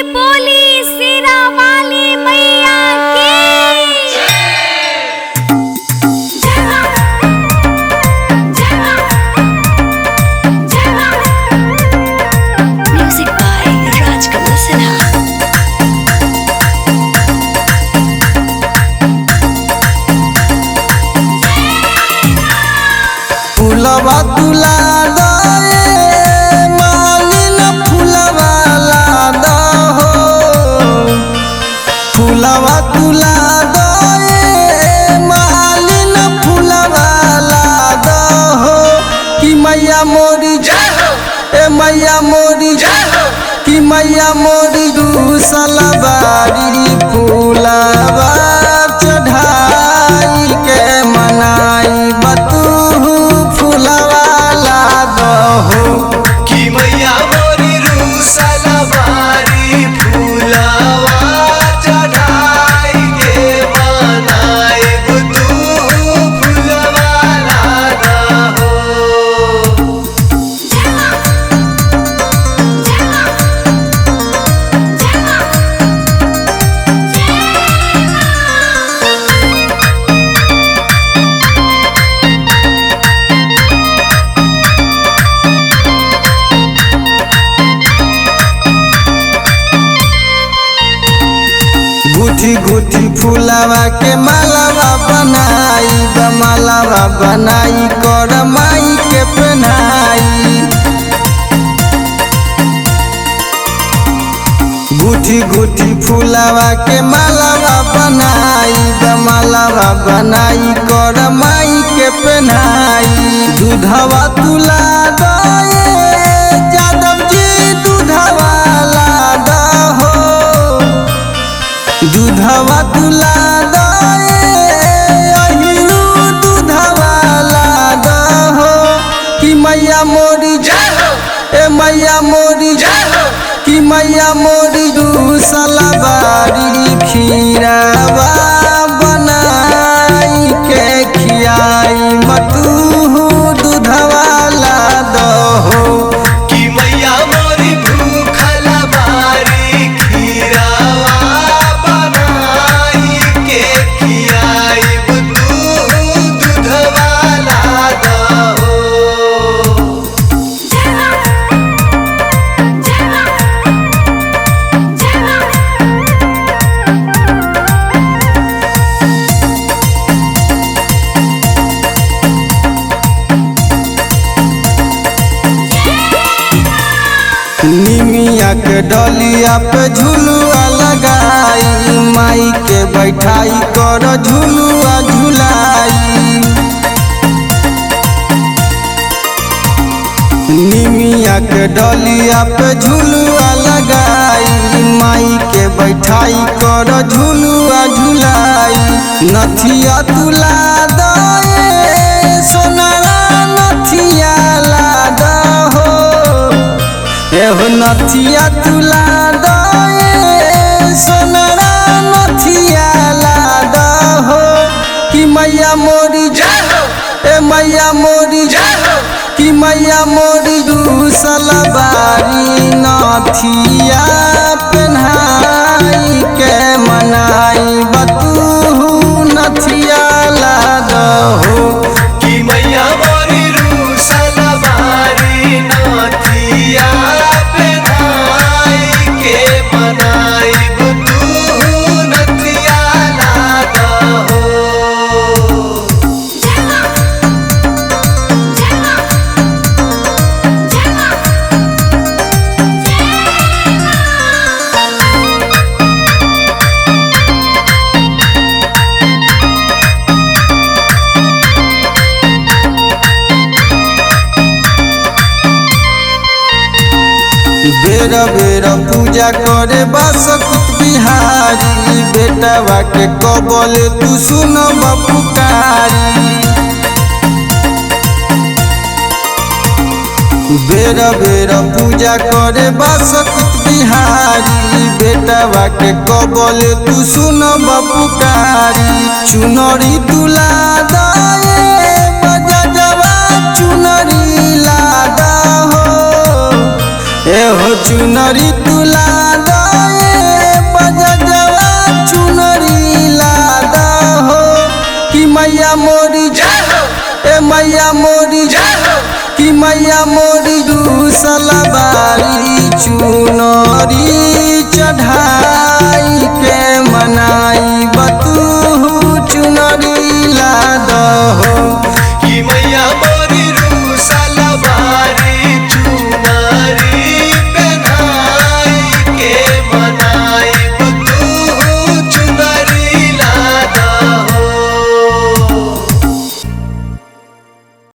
बोली शेरा वाली मैया की। Music by Rajkamal Sinha. फूलवा तुला मालिन फूलवा लादा हो, फूलवा तुला मालिन फूलवा लादा हो। कि मैया मोरी जय हो, ए मैया मोरी जय हो, कि मैया मोरी दूसला बारी फूलवा चढ़ाई के मनाई बतू फूलवा लादा हो। कि मैया मोरी रूसला बारी फूलवा चढ़ाई के मनाइब तू फूलवा लादा हो। गुठी गुठी फूलवा के मालावा बनाई मालावा बनाई कर माई के पहनाई। गुठी गुठी फूलवा के मालावा बनाई मालावा बनाई कर माई के पहनाई। दूधवा तुला दे यादव जी दूधवा लादा हो, दूधवा तुला अहिरू दूधवा लादा हो। कि मैया मोरी जय हो, ए मैया मोरी जय हो, कि मैया मोरी दूसला बारी खीरावा बनाई के खियाई मतू दूधवा लादा हो। कि मैया मोरी भूखला बारी खीरावा बनाई के खियाइब तू दूधवा लादा हो। निमिया के डलिया पे झुलुआ लगाई माई के बैठाई कर झुलुआ झुलाई। निमिया के डलिया पे झुलुआ लगाई माई के बैठाई कर झुलुआ झुलाई। नथिया तुला दे सोनारा नथिया लादा हो, एहो नथिया तुला दे सोनारा नथिया लादा हो। कि मैया मोरी जय हो, ए मैया मोरी जय हो, कि मैया मोरी दूसला बारी नथिया पहनाई के मनाई बतू नथिया लादा हो। कि मैया मोरी रूसला बारी नथिया पहनाई के मनाइब तू नथिया लादा हो। बेर बेर पूजा करे बासकुत बिहारी, बेटवा के कबल तू सुन पुकारी। बेर बेर पूजा करे बासकुत बिहारी, बेटवा के कबल तू सुन पुकारी। चुनरी तुला दे बजवा चुनरी लादा हो, एहो चुनरी तुला दे मोरी जय हो कि मैया मोरी दूसलबारी चुनरी चढ़ाई के मनाई